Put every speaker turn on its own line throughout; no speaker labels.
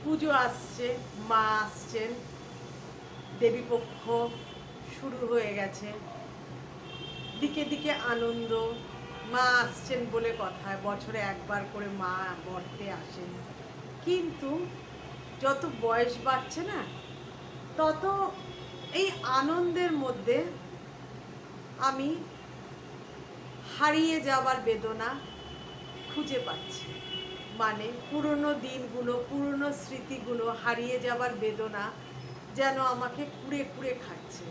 পুজো আসছে, মা আসছেন, দেবীপক্ষ শুরু হয়ে গেছে, দিকে দিকে আনন্দ। মা আসছেন বলে কথা, বছরে একবার করে মা মর্তে আসেন। কিন্তু যত বয়স বাড়ছে না, তত এই আনন্দের মধ্যে আমি হারিয়ে যাওয়ার বেদনা খুঁজে পাচ্ছি। মানে পুরনো দিনগুলো, পুরনো স্মৃতিগুলো হারিয়ে যাওয়ার বেদনা যেন আমাকে কুড়ে কুড়ে খাচ্ছে।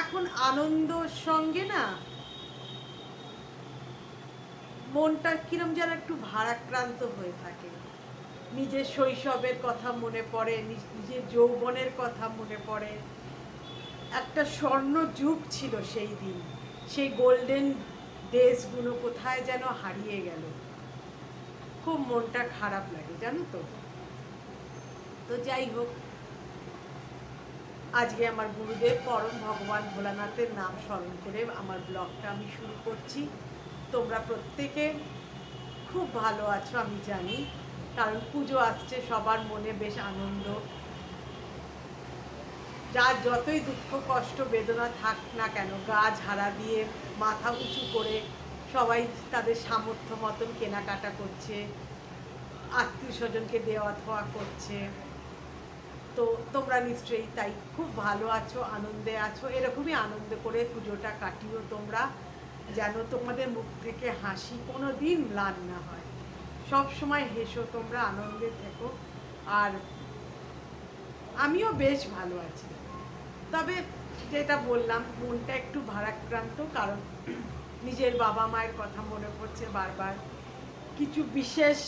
এখন আনন্দর সঙ্গে না মনটা কিরম যেন একটু ভারাক্রান্ত হয়ে থাকে। নিজের শৈশবের কথা মনে পড়ে, নিজের যৌবনের কথা মনে পড়ে। একটা স্বর্ণ যুগ ছিল সেই দিন, সেই গোল্ডেন ডেজগুলো কোথায় যেন হারিয়ে গেল। খুব মনটা খারাপ লাগে, জানো তো। তো যাই হোক, আজকে আমার গুরুদেব পরম ভগবান ভোলানাথের নাম স্মরণ করে আমার ব্লগটা আমি শুরু করছি। তোমরা প্রত্যেকে খুব ভালো আছো আমি জানি, কারণ পুজো আসছে, সবার মনে বেশ আনন্দ। যার যতই দুঃখ কষ্ট বেদনা থাক না কেন, গা ঝাড়া দিয়ে মাথা উঁচু করে সবাই তাদের সামর্থ্য মতন কেনাকাটা করছে, আত্মীয় স্বজনকে দেওয়া থোয়া করছে। তো তোমরা নিশ্চয়ই তাই খুব ভালো আছো, আনন্দে আছো। এরকমই আনন্দ করে পুজোটা কাটিও তোমরা, যেন তোমাদের মুখ থেকে হাসি কোনো দিন ম্লান না হয়। সব সময় হেসো তোমরা, আনন্দে থেকো। আর আমিও বেশ ভালো আছি, তবে যেটা বললাম মনটা একটু ভারাক্রান্ত, কারণ নিজের বাবা মায়ের কথা মনে পড়ছে বারবার। কিছু বিশেষ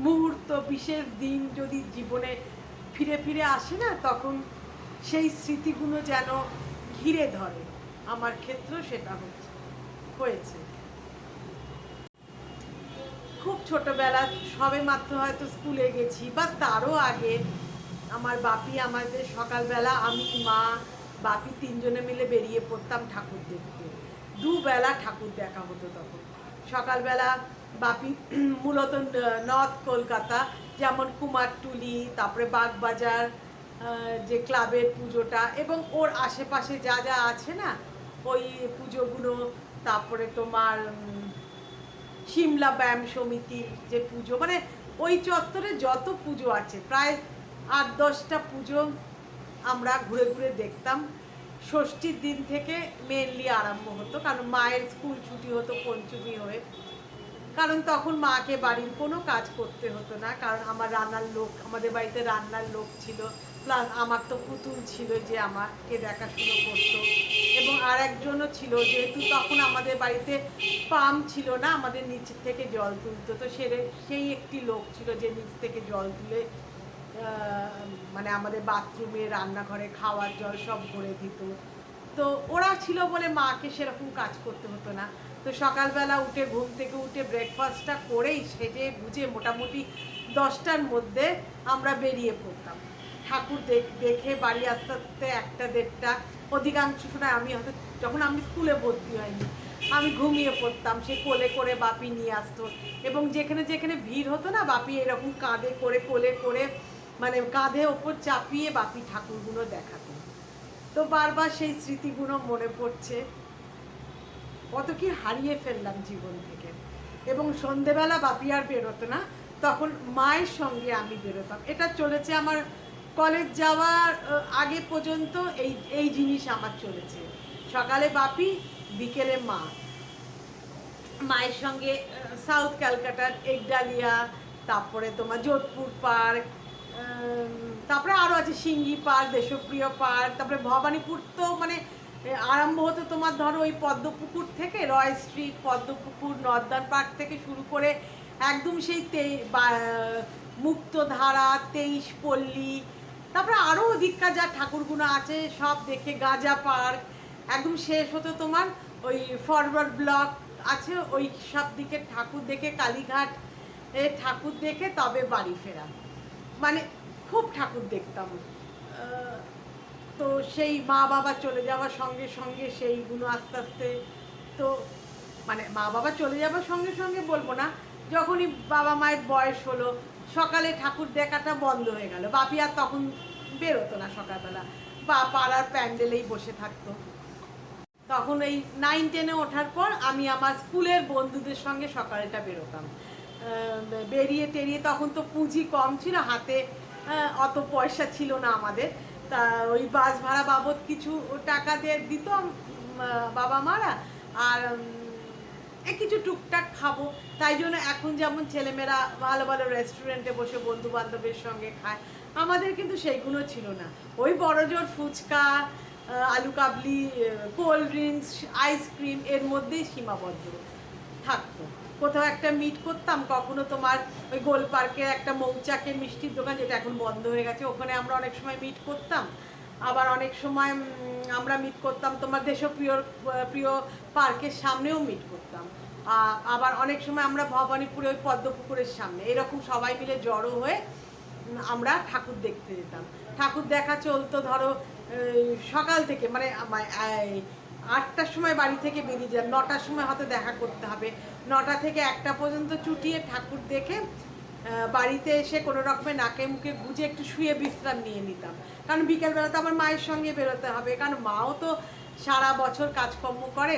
মুহূর্ত, বিশেষ দিন যদি জীবনে ফিরে ফিরে আসে না, তখন সেই স্মৃতিগুলো যেন ঘিরে ধরে। আমার ক্ষেত্রেও সেটা হয়েছে। খুব ছোটবেলা, সবে মাত্র হয়তো স্কুলে গেছি বা তারও আগে, আমার বাপি আমাদের সকালবেলা আমি মা বাপি তিনজনে মিলে বেরিয়ে পড়তাম ঠাকুর দেখতে। দুবেলা ঠাকুর দেখা হতো তখন। সকালবেলা বাপি মূলত নর্থ কলকাতা, যেমন কুমারটুলি, তারপরে বাগবাজার, যে ক্লাবের পুজোটা এবং ওর আশেপাশে যা যা আছে না ওই পুজোগুলো, তারপরে তোমার সিমলা ব্যায়াম সমিতির যে পুজো, মানে ওই চত্বরে যত পুজো আছে প্রায় 8-10টা পুজো আমরা ঘুরে ঘুরে দেখতাম। ষষ্ঠীর দিন থেকে মেনলি আরম্ভ হতো, কারণ মায়ের স্কুল ছুটি হতো পঞ্চমী হয়ে, কারণ তখন মাকে বাড়ির কোনো কাজ করতে হতো না, কারণ আমার রান্নার লোক, আমাদের বাড়িতে রান্নার লোক ছিল, প্লাস আমার তো পুতুল ছিল যে আমাকে দেখাশুনো করতো। এবং আর একজনও ছিল, যেহেতু তখন আমাদের বাড়িতে পাম্প ছিল না, আমাদের নিচ থেকে জল তুলতো, তো সেই একটি লোক ছিল যে নিচ থেকে জল তুলে মানে আমাদের বাথরুমে, রান্নাঘরে খাওয়ার জল সব ভরে দিত। তো ওরা ছিল বলে মাকে সেরকম কাজ করতে হতো না। তো সকালবেলা উঠে, ঘুম থেকে উঠে ব্রেকফাস্টটা করেই সেজে গুজে মোটামুটি 10টার মধ্যে আমরা বেরিয়ে পড়তাম ঠাকুর দেখে বাড়ি আস্তে আস্তে 1টা-1.5টা। অধিকাংশ সময় আমি হয়তো, যখন আমি স্কুলে ভর্তি হয়নি, আমি ঘুমিয়ে পড়তাম, সে কোলে করে বাপি নিয়ে আসতো। এবং যেখানে যেখানে ভিড় হতো না, বাপি এরকম কাঁধে করে, কোলে করে, মানে কাঁধে ওপর চাপিয়ে বাপি ঠাকুরগুলো দেখাতো। তো বারবার সেই স্মৃতিগুলো মনে পড়ছে, কত কি হারিয়ে ফেললাম জীবন থেকে। এবং সন্ধেবেলা বাপি আর বেরোতো না, তখন মায়ের সঙ্গে আমি বেরোতাম। এটা চলেছে আমার কলেজ যাওয়ার আগে পর্যন্ত, এই জিনিস আমার চলেছে। সকালে বাপি, বিকেলে মা। মায়ের সঙ্গে সাউথ ক্যালকাটার এগডালিয়া, তারপরে তোমার যোধপুর পার্ক, তারপরে আরও আছে সিঙ্গি পার্ক, দেশপ্রিয় পার্ক, তারপরে ভবানীপুর। তো মানে আরম্ভ হতো তোমার ধরো ওই পদ্মপুকুর থেকে, রয় স্ট্রিট, পদ্মপুকুর, নর্দার্ন পার্ক থেকে শুরু করে একদম সেই মুক্তধারা, 23 পল্লী, তারপরে আরও অধিককার যা ঠাকুরগুলো আছে সব দেখে, গাজা পার্ক, একদম শেষ হতো তোমার ওই ফরওয়ার্ড ব্লক আছে, ওই সব দিকে ঠাকুর দেখে, কালীঘাট ঠাকুর দেখে তবে বাড়ি ফেরা। মানে খুব ঠাকুর দেখতাম। তো সেই মা বাবা চলে যাওয়ার সঙ্গে সঙ্গে সেইগুলো আস্তে আস্তে, তো মানে মা বাবা চলে যাওয়ার সঙ্গে সঙ্গে বলবো না, যখনই বাবা মায়ের বয়স হলো সকালে ঠাকুর দেখাটা বন্ধ হয়ে গেল। বাপি আর তখন বেরোতো না সকালবেলা, বা পাড়ার প্যান্ডেলেই বসে থাকতো। তখন এই 9-10-এ ওঠার পর আমি আমার স্কুলের বন্ধুদের সঙ্গে সকালটা বেরোতাম। বেরিয়ে টেরিয়ে, তখন তো পুঁজি কম ছিল হাতে, অত পয়সা ছিল না আমাদের, তা ওই বাস ভাড়া বাবদ কিছু টাকা দিয়ে দিত বাবা মারা, আর কিছু টুকটাক খাবো। তাই জন্য এখন যেমন ছেলেমেয়েরা ভালো ভালো রেস্টুরেন্টে বসে বন্ধু বান্ধবের সঙ্গে খায়, আমাদের কিন্তু সেইগুলো ছিল না। ওই বড়জোর ফুচকা, আলু কাবলি, কোল্ড ড্রিঙ্কস, আইসক্রিম, এর মধ্যেই সীমাবদ্ধ থাকতো। কোথাও একটা মিট করতাম, কখনো তোমার ওই গোল পার্কের একটা মৌচাকের মিষ্টির দোকান, যেটা এখন বন্ধ হয়ে গেছে, ওখানে আমরা অনেক সময় মিট করতাম। আবার অনেক সময় আমরা মিট করতাম তোমার দেশপ্রিয় প্রিয় পার্কের সামনেও মিট করতাম। আবার অনেক সময় আমরা ভবানীপুরে ওই পদ্মপুকুরের সামনে এরকম সবাই মিলে জড়ো হয়ে আমরা ঠাকুর দেখতে যেতাম। ঠাকুর দেখা চলতো ধরো সকাল থেকে, মানে 8টার সময় বাড়ি থেকে বেরিয়ে যান, 9টার সময় হয়তো দেখা করতে হবে, 9টা থেকে 1টা পর্যন্ত চুটিয়ে ঠাকুর দেখে বাড়িতে এসে কোনো রকমে নাকে মুখে গুজে একটু শুয়ে বিশ্রাম নিয়ে নিতাম। কারণ বিকেলবেলা তো আমার মায়ের সঙ্গে বেরোতে হবে, কারণ মাও তো সারা বছর কাজকর্ম করে,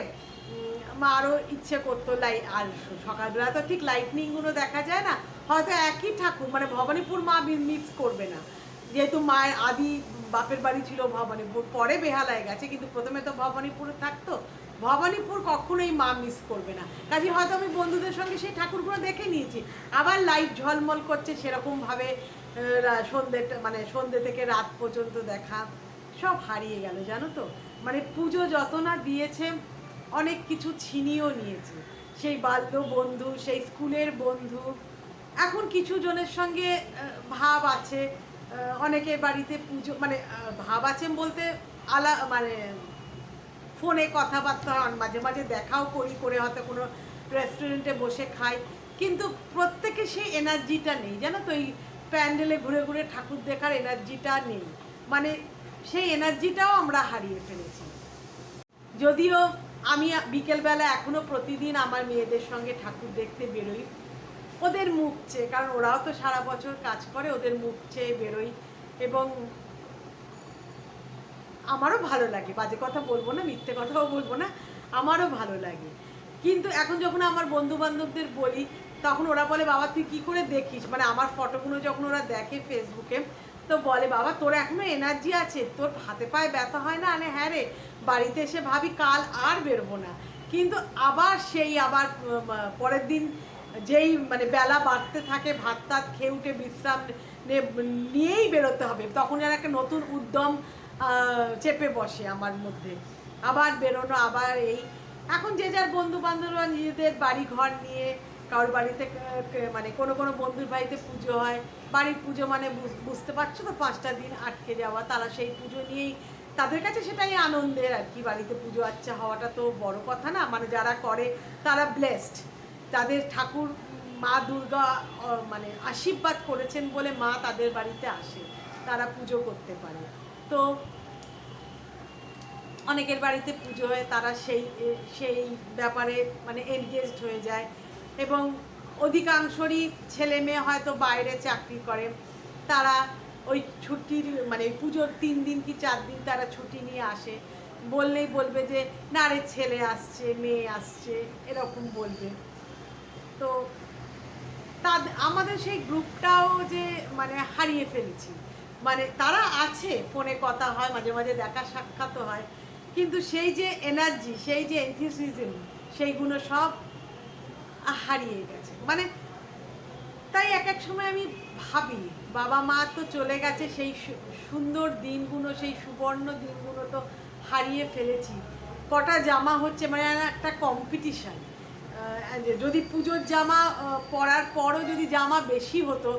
মারও ইচ্ছে করতো আর সকালবেলা তো ঠিক লাইটনিংগুলো দেখা যায় না, হয়তো একই ঠাকুর, মানে ভবানীপুর মা মিক্স করবে না, যেহেতু মায়ের আদি বাপের বাড়ি ছিল ভবানীপুর, পরে বেহালায় গেছে, কিন্তু প্রথমে তো ভবানীপুরে থাকতো। ভবানীপুর কখনোই মা মিস করবে না, কাজে হয়তো আমি বন্ধুদের সঙ্গে সেই ঠাকুরগুলো দেখে নিয়েছি। আবার লাইট ঝলমল করছে সেরকমভাবে সন্ধ্যে থেকে রাত পর্যন্ত দেখা সব হারিয়ে গেল, জানো তো। মানে পুজো যত না দিয়েছে, অনেক কিছু ছিনিয়েও নিয়েছে। সেই বাল্য বন্ধু, সেই স্কুলের বন্ধু, এখন কিছু জনের সঙ্গে ভাব আছে, অনেকের বাড়িতে পুজো, মানে ভাব আছে বলতে মানে ফোনে কথাবার্তা হয়, মাঝে মাঝে দেখাও করে হয়তো কোনো রেস্টুরেন্টে বসে খাই, কিন্তু প্রত্যেকে সেই এনার্জিটা নেই, জানো তো। এই প্যান্ডেলে ঘুরে ঘুরে ঠাকুর দেখার এনার্জিটা নেই, মানে সেই এনার্জিটাও আমরা হারিয়ে ফেলেছি। যদিও আমি বিকেলবেলা এখনো প্রতিদিন আমার মেয়েদের সঙ্গে ঠাকুর দেখতে বেরোই, ওদের মুখ চেয়ে, কারণ ওরাও তো সারা বছর কাজ করে, ওদের মুখ চেয়ে বেরোই, এবং আমারও ভালো লাগে, বাজে কথা বলবো না, মিথ্যে কথাও বলবো না, আমারও ভালো লাগে। কিন্তু এখন যখন আমার বন্ধু বান্ধবদের বলি, তখন ওরা বলে, বাবা তুই কি করে দেখিস, মানে আমার ফটোগুলো যখন ওরা দেখে ফেসবুকে, তো বলে, বাবা তোর এখনো এনার্জি আছে, তোর হাতে পায়ে ব্যথা হয় না? আরে হ্যাঁ রে, বাড়িতে এসে ভাবি কাল আর বেরোবো না, কিন্তু আবার পরের দিন যেই মানে বেলা বাড়তে থাকে, ভাত টাত খেয়ে উঠে বিশ্রাম নিয়েই বেরোতে হবে, তখন যেন একটা নতুন উদ্যম চেপে বসে আমার মধ্যে, আবার বেরোনো, আবার এই। এখন যে যার বন্ধু বান্ধবরা নিজেদের বাড়ি ঘর নিয়ে, কারোর বাড়িতে মানে কোনো কোনো বন্ধুর বাড়িতে পুজো হয়, বাড়ির পুজো মানে বুঝতে পারছো তো, 5টা দিন আটকে যাওয়া, তারা সেই পুজো নিয়েই, তাদের কাছে সেটাই আনন্দের আর কি। বাড়িতে পুজো আচ্ছা হওয়াটা তো বড় কথা না, মানে যারা করে তারা ব্লেসড, তাদের ঠাকুর মা দুর্গা মানে আশীর্বাদ করেছেন বলে মা তাদের বাড়িতে আসে, তারা পুজো করতে পারে। তো অনেকের বাড়িতে পুজো হয়, তারা সেই ব্যাপারে মানে এনগেজড হয়ে যায়, এবং অধিকাংশরই ছেলে মেয়ে হয়তো বাইরে চাকরি করে, তারা ওই ছুটির মানে পুজোর 3 দিন কি 4 দিন তারা ছুটি নিয়ে আসে, বললেই বলবে যে না রে ছেলে আসছে, মেয়ে আসছে, এরকম বলবে। তো আমাদের সেই গ্রুপটাও যে মানে হারিয়ে ফেলেছি, মানে তারা আছে, ফোনে কথা হয়, মাঝে মাঝে দেখা সাক্ষাৎ হয়, কিন্তু সেই যে এনার্জি, সেই যে এনথুসিয়াজম, সেইগুলো সব হারিয়ে গেছে। মানে তাই এক সময় আমি ভাবি, বাবা মা তো চলে গেছে, সেই সুন্দর দিনগুলো, সেই সুবর্ণ দিনগুলো তো হারিয়ে ফেলেছি। কটা জামা হচ্ছে, মানে একটা কম্পিটিশান, যদি পুজোর জামা পরার পরও যদি জামা বেশি হতো,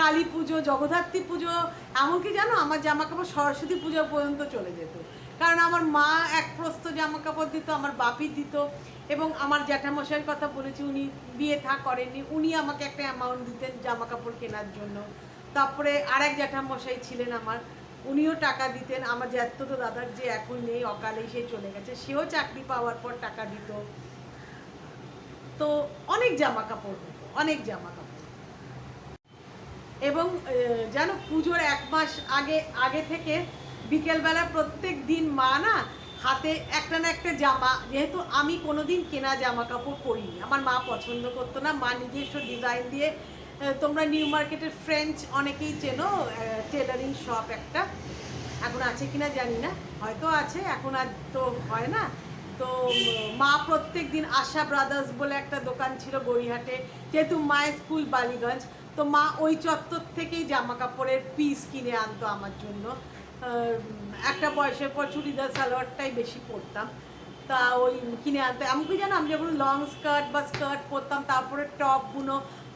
কালী পুজো, জগদ্ধাত্রী পুজো, এমনকি জানো আমার জামা কাপড় সরস্বতী পুজো পর্যন্ত চলে যেত, কারণ আমার মা এক প্রস্ত জামা কাপড় দিত, আমার বাপি দিত, এবং আমার জ্যাঠামশাইয়ের কথা বলেছি, উনি বিয়ে থা করেননি, উনি আমাকে একটা অ্যামাউন্ট দিতেন জামা কাপড় কেনার জন্য। তারপরে আরেক জ্যাঠামশাই ছিলেন আমার, উনিও টাকা দিতেন। আমার জ্যাঠতো দাদার যে এখন নেই, অকালেই সে চলে গেছে, সেও চাকরি পাওয়ার পর টাকা দিত। তো অনেক জামা কাপড় হতো, অনেক জামা কাপড়। এবং জানো পুজোর 1 মাস আগে আগে থেকে বিকেলবেলা প্রত্যেক দিন মা না হাতে একটা না একটা জামা, যেহেতু আমি কোনোদিন কেনা জামা কাপড় পরিনি, আমার মা পছন্দ করতো না, মা নিজস্ব ডিজাইন দিয়ে তোমরা নিউ মার্কেটের ফ্রেঞ্চ অনেকেই চেনো, টেলারিং শপ একটা, এখন আছে কিনা জানি না, হয়তো আছে, এখন আর তো হয় না। তো মা প্রত্যেক দিন আশা ব্রাদার্স বলে একটা দোকান ছিল গড়িয়াহাটে, যেহেতু মায়ের স্কুল বালিগঞ্জ, তো মা ওই চত্বর থেকেই জামা কাপড়ের পিস কিনে আনতো আমার জন্য। একটা বয়সের পর চুড়িদার সালোয়ারটাই বেশি পরতাম, তা ওই কিনে আনতে, এমনকি জানো আমি যখন লং স্কার্ট বা স্কার্ট পরতাম তারপরে টপগুলো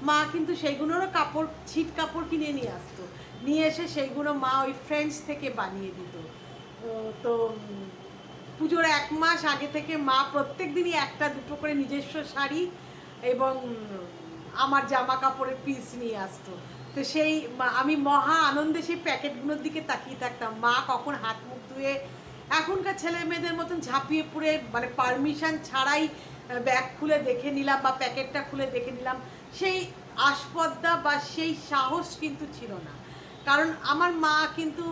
মা কিন্তু সেইগুলোরও কাপড়, ছিট কাপড় কিনে নিয়ে আসতো, নিয়ে এসে সেইগুলো মা ওই ফ্রেঞ্চ থেকে বানিয়ে দিত। তো পুজোর 1 মাস আগে থেকে মা প্রত্যেক দিনই একটা দুটো করে নিজস্ব শাড়ি এবং আমার জামা কাপড়ের পিস নিয়ে আসতো। তো সেই আমি মহা আনন্দে সেই প্যাকেটগুলোর দিকে তাকিয়ে থাকতাম, মা কখন হাত মুখ ধুয়ে, এখনকার ছেলে মেয়েদের মতন ঝাঁপিয়ে পুড়ে মানে পারমিশন ছাড়াই ব্যাগ খুলে দেখে নিলাম বা প্যাকেটটা খুলে দেখে নিলাম, সেই আস্পর্ধা বা সেই সাহস কিন্তু ছিল না। কারণ আমার মা কিন্তু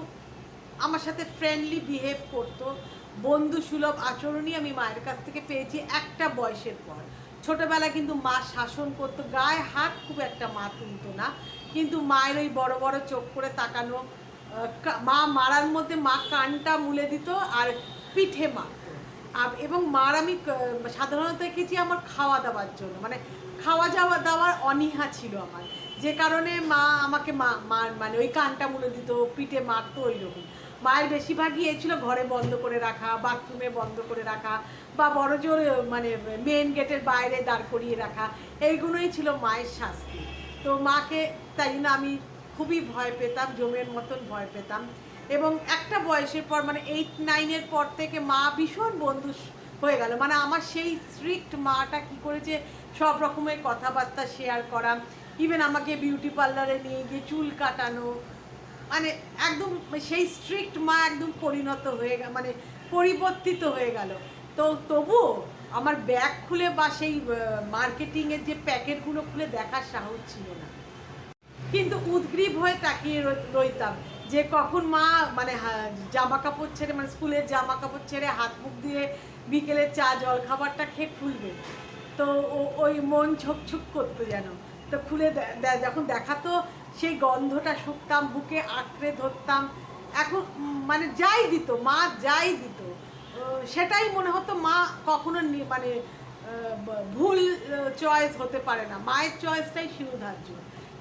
আমার সাথে ফ্রেন্ডলি বিহেভ করতো, বন্ধু সুলভ আচরণই আমি মায়ের কাছ থেকে পেয়েছি একটা বয়সের পর। ছোটবেলা কিন্তু মা শাসন করতো, গায়ে হাত খুব একটা মা তুলতো না, কিন্তু মায়ের ওই বড় বড় চোখ করে তাকানো, মা মারার মধ্যে মা কানটা মুলে দিত আর পিঠে মারতো। এবং মার আমি সাধারণত দেখেছি আমার খাওয়া দাওয়ার জন্য, মানে খাওয়া যাওয়া দাওয়ার অনীহা ছিল আমার, যে কারণে মা আমাকে মানে ওই কানটা মুলে দিত, পিঠে মারতো, ওই রকম। মায়ের বেশিরভাগই এ ছিল ঘরে বন্ধ করে রাখা, বাথরুমে বন্ধ করে রাখা, বা বড় জোর মানে মেন গেটের বাইরে দাঁড় করিয়ে রাখা, এইগুলোই ছিল মায়ের শাস্তি। তো মাকে তাই জন্য আমি খুবই ভয় পেতাম, জমের মতন ভয় পেতাম। এবং একটা বয়সের পর মানে 8-9-এর পর থেকে মা ভীষণ বন্ধু হয়ে গেল, মানে আমার সেই স্ট্রিক্ট মাটা কি করেছে সব রকমের কথাবার্তা শেয়ার করা, ইভেন আমাকে বিউটি পার্লারে নিয়ে গিয়ে চুল কাটানো, মানে একদম সেই স্ট্রিক্ট মা একদম পরিণত হয়ে গেল, মানে পরিবর্তিত হয়ে গেল। তো তবুও আমার ব্যাগ খুলে বা সেই মার্কেটিংয়ের যে প্যাকেটগুলো খুলে দেখার সাহস ছিল না, কিন্তু উদ্গ্রীব হয়ে তাকিয়ে রইতাম যে কখন মা মানে জামা কাপড় ছেড়ে, মানে স্কুলের জামা কাপড় ছেড়ে হাত মুখ দিয়ে বিকেলে চা জল খাবারটা খেয়ে খুলবে। তো ওই মন ঝকঝক করতো যেন, তো খুলে যখন দেখাতো সেই গন্ধটা শুকতাম, বুকে আঁকড়ে ধরতাম। এখন মানে যাই দিত মা, যাই দিত সেটাই মনে হতো মা কখনো মানে ভুল চয়েস হতে পারে না, মায়ের চয়েসটাই শিরোধার্য।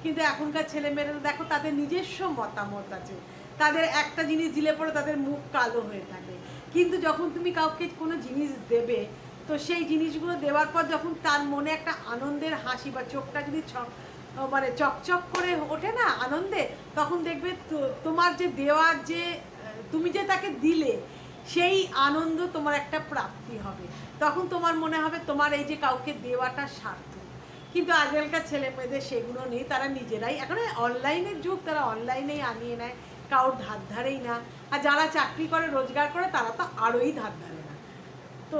কিন্তু এখনকার ছেলেমেয়েরা দেখো তাদের নিজস্ব মতামত আছে, তাদের একটা জিনিস দিলে পরে তাদের মুখ কালো হয়ে থাকে, কিন্তু যখন তুমি কাউকে কোনো জিনিস দেবে, তো সেই জিনিসগুলো দেওয়ার পর যখন তার মনে একটা আনন্দের হাসি বা চোখটা যদি মানে চকচক করে ওঠে না আনন্দে, তখন দেখবে তোমার যে দেওয়ার যে তুমি যে তাকে দিলে সেই আনন্দ তোমার একটা প্রাপ্তি হবে, তখন তোমার মনে হবে তোমার এই যে কাউকে দেওয়াটা সার্থক। কিন্তু আজকালকার ছেলে মেয়েদের সেগুলো নেই, তারা নিজেরাই, এখন অনলাইনের যুগ, তারা অনলাইনেই আনিয়ে নেয়, কারোর ধার ধারেই না। আর যারা চাকরি করে রোজগার করে তারা তো আরোই ধার ধারে না। তো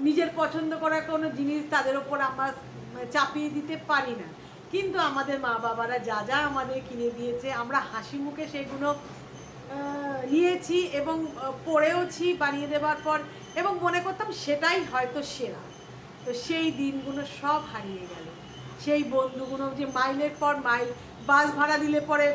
নিজের পছন্দ করা কোনো জিনিস তাদের ওপর আমরা চাপিয়ে দিতে পারি না, কিন্তু আমাদের মা বাবারা যা যা আমাদের কিনে দিয়েছে আমরা হাসি মুখে সেগুলো নিয়েছি এবং পড়েওছি বানিয়ে দেওয়ার পর, এবং মনে করতাম সেটাই হয়তো সেরা। তো সেই দিনগুলো সব হারিয়ে গেল, সেই বন্ধুগুলো যে মাইলের পর মাইল বাস ভাড়া দিলে পরে,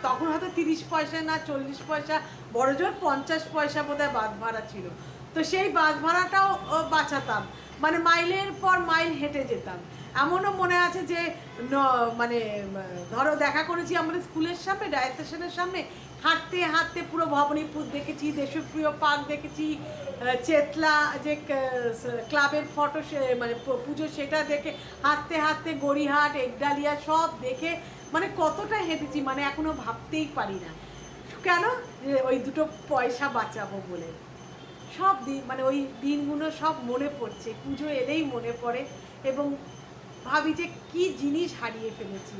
তখন হয়তো 30 পয়সা না 40 পয়সা, বড় জোর 50 পয়সা বোধহয় বাস ভাড়া ছিল। তো সেই বাস ভাড়াটাও বাঁচাতাম, মানে মাইলের পর মাইল হেঁটে যেতাম। এমনও মনে আছে যে মানে ধরো দেখা করেছি আমাদের স্কুলের সামনে, ডায়াল স্টেশনের সামনে, হাঁটতে হাঁটতে পুরো ভবানীপুর দেখেছি, দেশপ্রিয় পার্ক দেখেছি, চেতলা যে ক্লাবের ফটো মানে পুজো সেটা দেখে, হাঁটতে হাঁটতে গড়িহাট একডালিয়া সব দেখে, মানে কতটা হেঁটেছি মানে এখনো ভাবতেই পারি না। কেন? ওই দুটো পয়সা বাঁচাবো বলে। সব দিন মানে ওই দিনগুলো সব মনে পড়ছে, পুজো এলেই মনে পড়ে, এবং ভাবি যে কি জিনিস হারিয়ে ফেলেছি,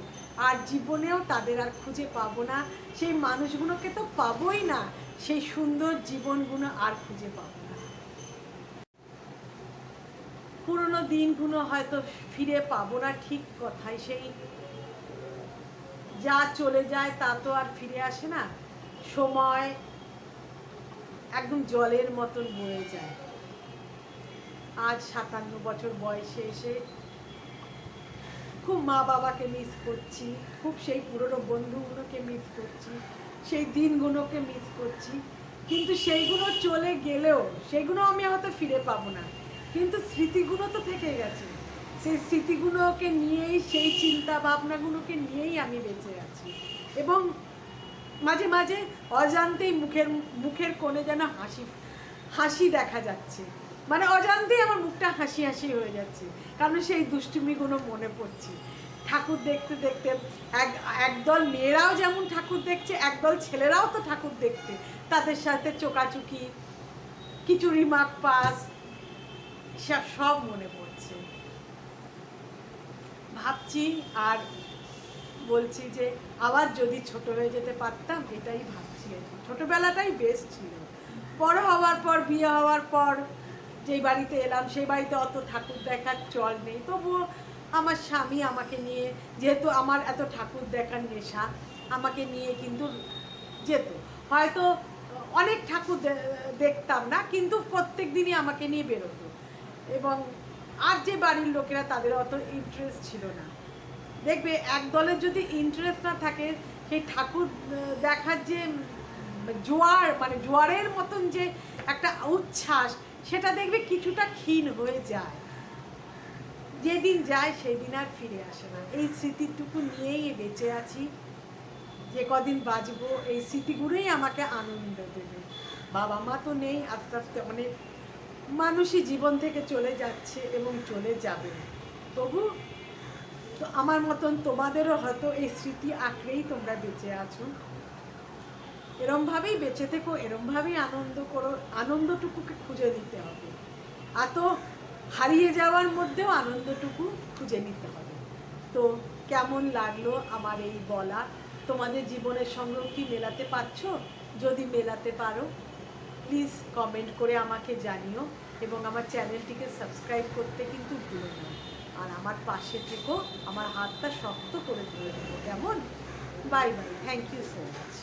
আর জীবনেও তাদের আর খুঁজে পাবো না, সেই মানুষগুলোকে তো পাবোই না, সেই সুন্দর জীবনগুলো আর খুঁজে পাবো না। পুরনো দিনগুলো হয়তো ফিরে পাবো না, ঠিক কথাই, সেই যা চলে যায় তা তো আর ফিরে আসে না, সময় একদম জলের মতন বয়ে যায়। আজ 57 বছর বয়সে এসে খুব মা বাবাকে মিস করছি, খুব সেই পুরনো বন্ধুগুলোকে মিস করছি, সেই দিনগুলোকে মিস করছি। কিন্তু সেইগুলো চলে গেলেও সেগুলো আমি হয়তো ফিরে পাবো না, কিন্তু স্মৃতিগুলো তো থেকে গেছে। সেই স্মৃতিগুলোকে নিয়েই, সেই চিন্তা ভাবনাগুলোকে নিয়েই আমি বেঁচে আছি। এবং মাঝে মাঝে অজান্তেই মুখের কোণে যেন হাসি দেখা যাচ্ছে, মানে অজান্তেই আমার মুখটা হাসি হাসি হয়ে যাচ্ছে, কারণ সেই দুষ্টুমিগুলো মনে পড়ছে। ঠাকুর দেখতে দেখতে একদল মেয়েরাও যেমন ঠাকুর দেখছে, একদল ছেলেরাও তো ঠাকুর দেখতে, তাদের সাথে চোকাচুকি, খিচুড়ি মাখ পাস, সব মনে পড়ছে। ভাবছি আর বলছি যে আবার যদি ছোট হয়ে যেতে পারতাম, এটাই ভাবছি। ছোটবেলাটাই বেস্ট ছিল। বড় হওয়ার পর, বিয়ে হওয়ার পর যেই বাড়িতে এলাম সেই বাড়িতে অত ঠাকুর দেখার চল নেই, তবুও আমার স্বামী আমাকে নিয়ে, যেহেতু আমার এত ঠাকুর দেখার নেশা, আমাকে নিয়ে কিন্তু যেত। হয়তো অনেক ঠাকুর দেখতাম না, কিন্তু প্রত্যেক দিনই আমাকে নিয়ে বেরোতো। এবং আর যে বাড়ির লোকেরা, তাদের অত ইন্টারেস্ট ছিল না। দেখবে এক দলের যদি ইন্টারেস্ট না থাকে, সেই ঠাকুর দেখার যে জোয়ার, মানে জোয়ারের মতন যে একটা উচ্ছ্বাস, সেটা দেখবে কিছুটা ক্ষীণ হয়ে যায়। যেদিন যায় সেই দিন আর ফিরে আসে না। এই স্মৃতিটুকু নিয়েই বেঁচে আছি। যে কদিন বাঁচবো এই স্মৃতিগুলোই আমাকে আনন্দ দেবে। বাবা মা তো নেই, আস্তে আস্তে অনেক মানুষই জীবন থেকে চলে যাচ্ছে এবং চলে যাবে। তবু তো আমার মতন তোমাদেরও হয়তো এই স্মৃতি আঁকড়েই তোমরা বেঁচে আছো। এরমভাবেই বেঁচে থেকো, এরমভাবেই আনন্দ করো, আনন্দটুকুকে খুঁজে নিতে হবে। এত হারিয়ে যাওয়ার মধ্যেও আনন্দটুকু খুঁজে নিতে হবে। তো কেমন লাগলো আমার এই বলা? তোমাদের জীবনের সঙ্গেও কি মেলাতে পারছো? যদি মেলাতে পারো, প্লিজ কমেন্ট করে আমাকে জানিও, এবং আমার চ্যানেলটিকে সাবস্ক্রাইব করতে কিন্তু ভুলো না। আর আমার পাশে থেকো, আমার হাতটা শক্ত করে ধরে দেবো, কেমন? Bye bye, thank you so much.